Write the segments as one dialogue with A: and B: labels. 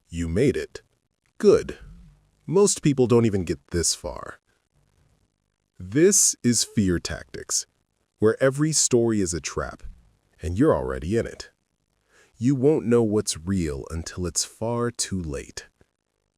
A: You made it. Good. Most people don't even get this far. This is Fear Tactics, where every story is a trap, and you're already in it. You won't know what's real until it's far too late.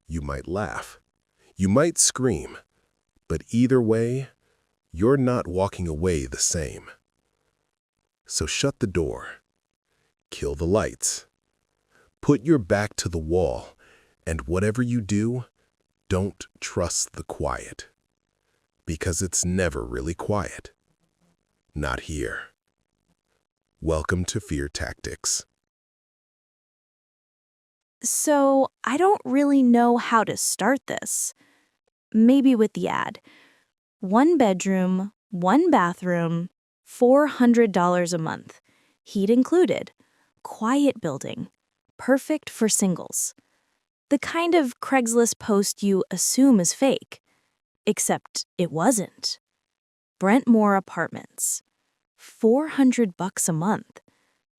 A: You might laugh. You might scream. But either way, you're not walking away the same. So shut the door. Kill the lights. Put your back to the wall, and whatever you do, don't trust the quiet. Because it's never really quiet. Not here. Welcome to Fear Tactics.
B: So, I don't really know how to start this. Maybe with the ad. 1 bedroom, 1 bathroom, $400 a month. Heat included. Quiet building. Perfect for singles. The kind of Craigslist post you assume is fake. Except it wasn't. Brentmore Apartments. $400 a month.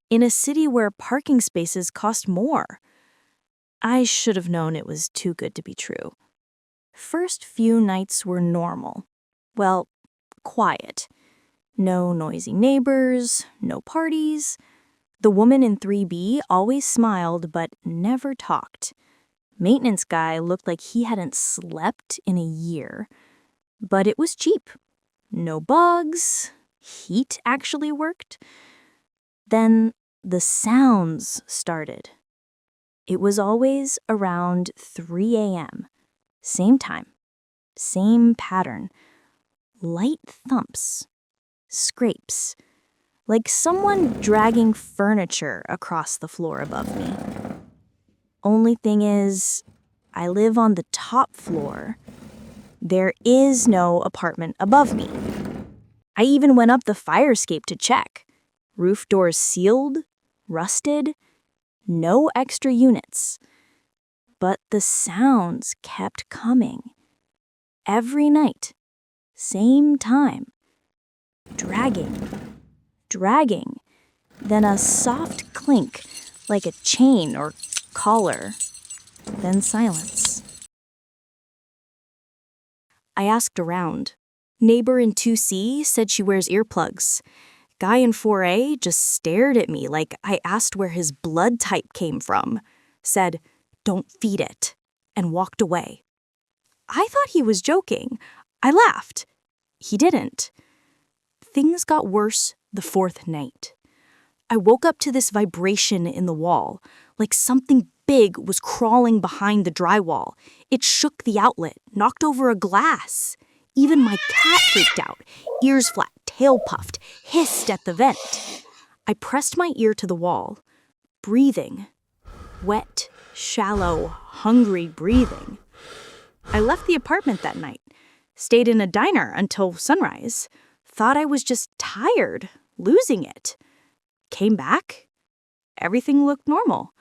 B: In a city where parking spaces cost more. I should have known it was too good to be true. First few nights were normal. Well, quiet. No noisy neighbors, no parties. The woman in 3B always smiled but never talked. Maintenance guy looked like he hadn't slept in a year. But it was cheap. No bugs. Heat actually worked. Then the sounds started. It was always around 3 a.m. Same time. Same pattern. Light thumps. Scrapes. Like someone dragging furniture across the floor above me. Only thing is, I live on the top floor. There is no apartment above me. I even went up the fire escape to check. Roof doors sealed, rusted, no extra units. But the sounds kept coming. Every night. Same time. Dragging. Dragging. Then a soft clink, like a chain or collar. Then silence. I asked around. Neighbor in 2C said she wears earplugs. Guy in 4A just stared at me like I asked where his blood type came from. Said, "Don't feed it," and walked away. I thought he was joking. I laughed. He didn't. Things got worse the 4th night. I woke up to this vibration in the wall, like something big was crawling behind the drywall. It shook the outlet, knocked over a glass. Even my cat freaked out, ears flat, tail puffed, hissed at the vent. I pressed my ear to the wall, breathing. Wet, shallow, hungry breathing. I left the apartment that night, stayed in a diner until sunrise, thought I was just tired, losing it. Came back. Everything looked normal.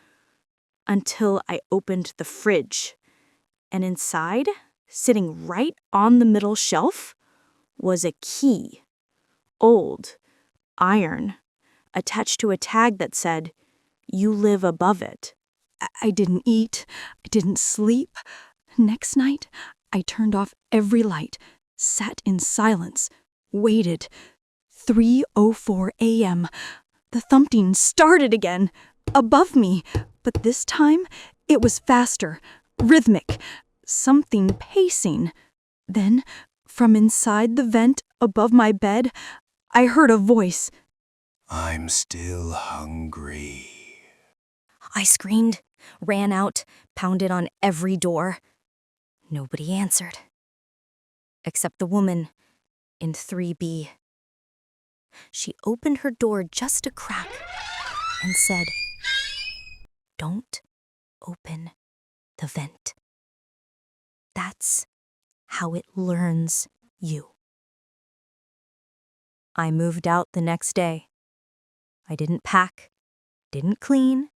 B: Until I opened the fridge. And inside, sitting right on the middle shelf, was a key. Old, iron, attached to a tag that said, "You live above it." I didn't eat. I didn't sleep. Next night, I turned off every light, sat in silence, waited. 3:04 a.m. The thumping started again, above me, but this time it was faster, rhythmic, something pacing. Then, from inside the vent above my bed, I heard a voice.
C: "I'm still hungry."
B: I screamed, ran out, pounded on every door. Nobody answered. Except the woman in 3B. She opened her door just a crack and said, "Don't open the vent. That's how it learns you." I moved out the next day. I didn't pack, didn't clean,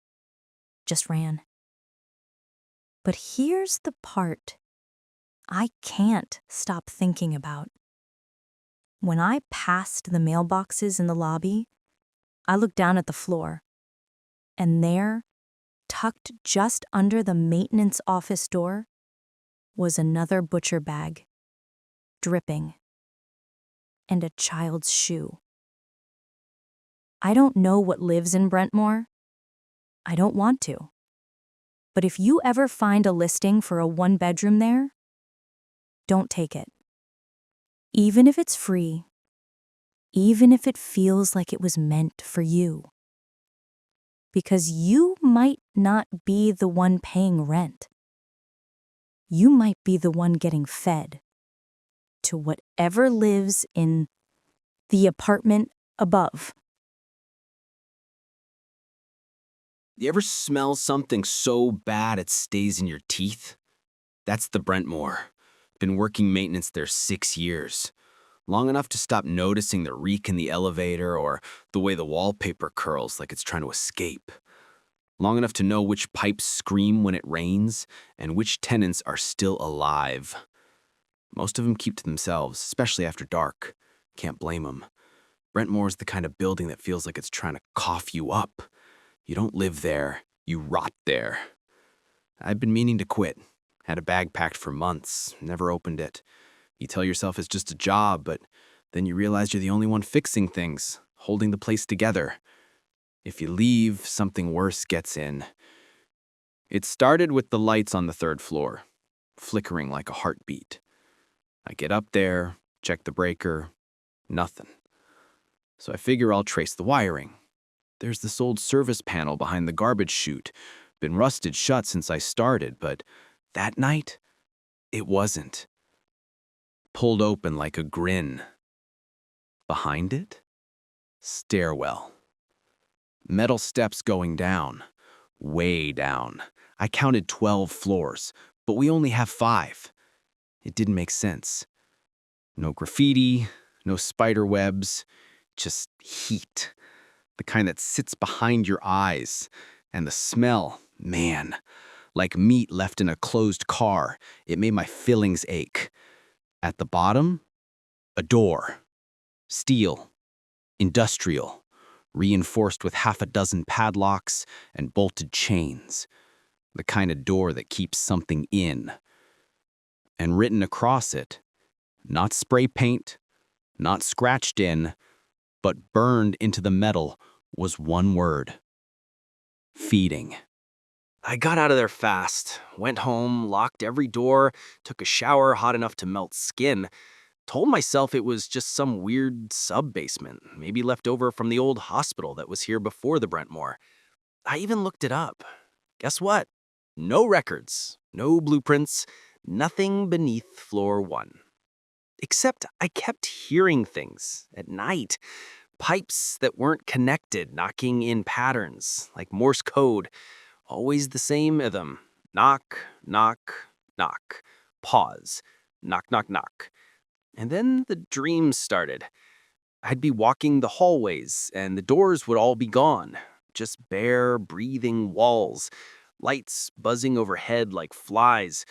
B: just ran. But here's the part I can't stop thinking about. When I passed the mailboxes in the lobby, I looked down at the floor, and there, tucked just under the maintenance office door was another butcher bag, dripping, and a child's shoe. I don't know what lives in Brentmore. I don't want to. But if you ever find a listing for a one-bedroom there, don't take it. Even if it's free, even if it feels like it was meant for you. Because you might not be the one paying rent. You might be the one getting fed to whatever lives in the apartment above.
D: You ever smell something so bad it stays in your teeth? That's the Brentmore. Been working maintenance there 6 years. Long enough to stop noticing the reek in the elevator or the way the wallpaper curls like it's trying to escape. Long enough to know which pipes scream when it rains and which tenants are still alive. Most of them keep to themselves, especially after dark. Can't blame them. Brentmore's the kind of building that feels like it's trying to cough you up. You don't live there, you rot there. I've been meaning to quit. Had a bag packed for months, never opened it. You tell yourself it's just a job, but then you realize you're the only one fixing things, holding the place together. If you leave, something worse gets in. It started with the lights on the 3rd floor, flickering like a heartbeat. I get up there, check the breaker, nothing. So I figure I'll trace the wiring. There's this old service panel behind the garbage chute. Been rusted shut since I started, but that night, it wasn't. Pulled open like a grin. Behind it, stairwell. Metal steps going down, way down. I counted 12 floors, but we only have 5. It didn't make sense. No graffiti, no spider webs, just heat. The kind that sits behind your eyes. And the smell, man, like meat left in a closed car. It made my fillings ache. At the bottom, a door. Steel. Industrial. Reinforced with half a dozen padlocks and bolted chains. The kind of door that keeps something in. And written across it, not spray paint, not scratched in, but burned into the metal, was one word. Feeding. I got out of there fast, went home, locked every door, took a shower hot enough to melt skin, told myself it was just some weird sub-basement, maybe left over from the old hospital that was here before the Brentmore. I even looked it up. Guess what? No records, no blueprints, nothing beneath floor 1. Except I kept hearing things at night. Pipes that weren't connected, knocking in patterns, like Morse code. Always the same rhythm. Knock, knock, knock. Pause. Knock, knock, knock. And then the dreams started. I'd be walking the hallways, and the doors would all be gone. Just bare, breathing walls. Lights buzzing overhead like flies.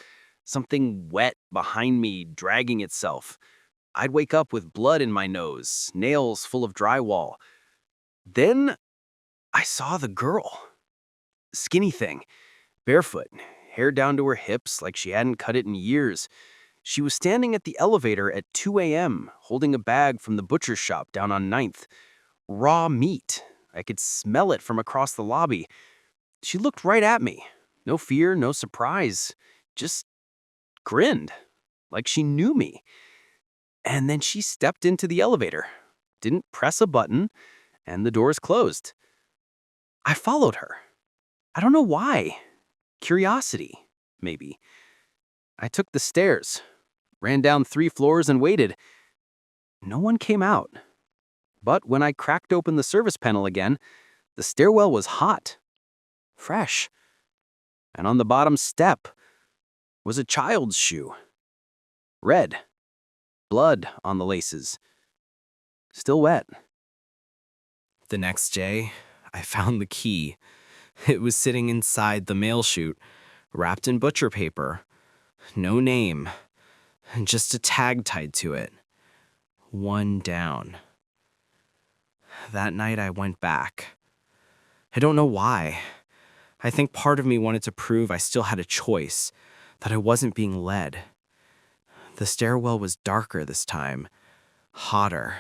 D: Something wet behind me dragging itself. I'd wake up with blood in my nose, nails full of drywall. Then I saw the girl. Skinny thing, barefoot, hair down to her hips like she hadn't cut it in years. She was standing at the elevator at 2 a.m., holding a bag from the butcher's shop down on 9th. Raw meat. I could smell it from across the lobby. She looked right at me. No fear, no surprise. Just grinned, like she knew me. And then she stepped into the elevator, didn't press a button, and the doors closed. I followed her. I don't know why. Curiosity, maybe. I took the stairs, ran down 3 floors and waited. No one came out. But when I cracked open the service panel again, the stairwell was hot, fresh. And on the bottom step was a child's shoe. Red. Blood on the laces. Still wet. The next day, I found the key. It was sitting inside the mail chute, wrapped in butcher paper. No name, just a tag tied to it. 1 down. That night I went back. I don't know why. I think part of me wanted to prove I still had a choice, that I wasn't being led. The stairwell was darker this time, hotter.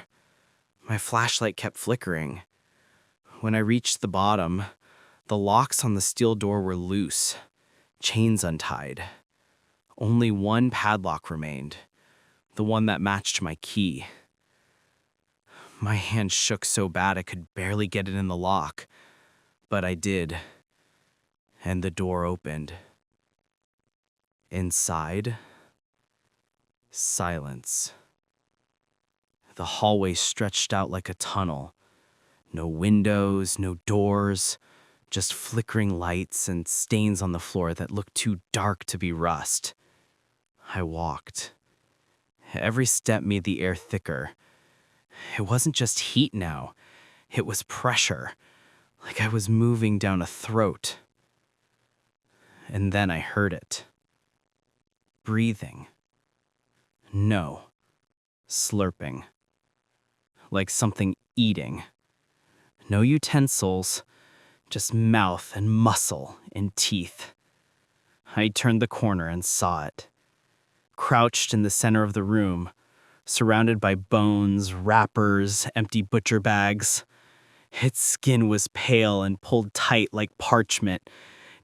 D: My flashlight kept flickering. When I reached the bottom, the locks on the steel door were loose, chains untied. Only one padlock remained, the one that matched my key. My hand shook so bad I could barely get it in the lock, but I did, and the door opened. Inside, silence. The hallway stretched out like a tunnel. No windows, no doors, just flickering lights and stains on the floor that looked too dark to be rust. I walked. Every step made the air thicker. It wasn't just heat now. It was pressure, like I was moving down a throat. And then I heard it. Breathing. No. Slurping. Like something eating. No utensils, just mouth and muscle and teeth. I turned the corner and saw it. Crouched in the center of the room, surrounded by bones, wrappers, empty butcher bags. Its skin was pale and pulled tight like parchment,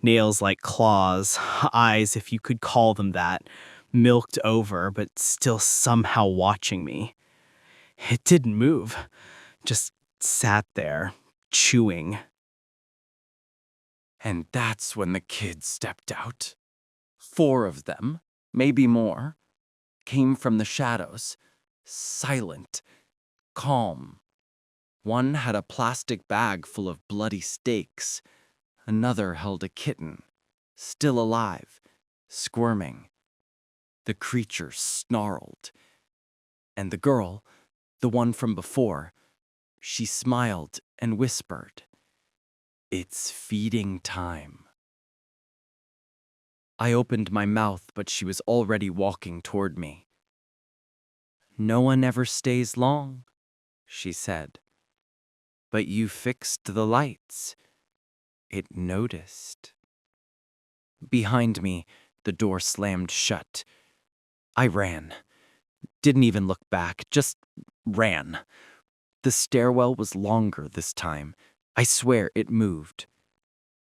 D: nails like claws, eyes, if you could call them that, milked over, but still somehow watching me. It didn't move, just sat there, chewing.
E: And that's when the kids stepped out. 4 of them, maybe more, came from the shadows, silent, calm. One had a plastic bag full of bloody steaks. Another held a kitten, still alive, squirming. The creature snarled. And the girl, the one from before, she smiled and whispered, "It's feeding time." I opened my mouth, but she was already walking toward me. "No one ever stays long," she said. "But you fixed the lights. It noticed." Behind me, the door slammed shut. I ran. Didn't even look back, just ran. The stairwell was longer this time. I swear it moved.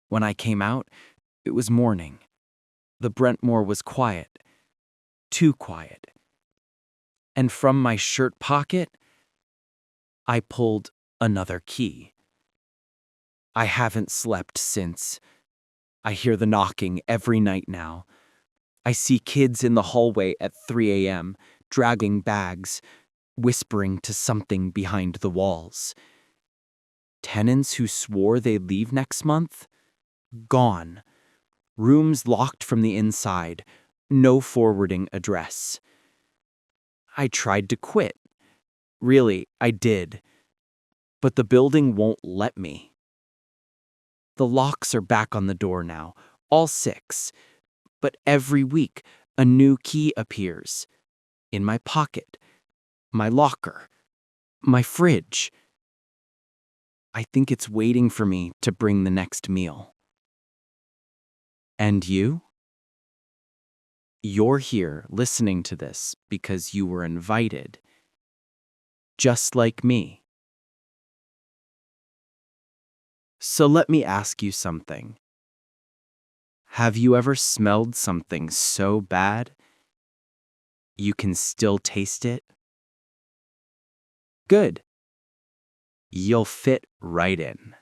E: When I came out, it was morning. The Brentmore was quiet. Too quiet. And from my shirt pocket, I pulled another key. I haven't slept since. I hear the knocking every night now. I see kids in the hallway at 3 a.m., dragging bags, whispering to something behind the walls. Tenants who swore they'd leave next month? Gone. Rooms locked from the inside. No forwarding address. I tried to quit. Really, I did. But the building won't let me. The locks are back on the door now, all 6. But every week, a new key appears. In my pocket, my locker, my fridge. I think it's waiting for me to bring the next meal. And you? You're here listening to this because you were invited. Just like me. So let me ask you something. Have you ever smelled something so bad you can still taste it? Good. You'll fit right in.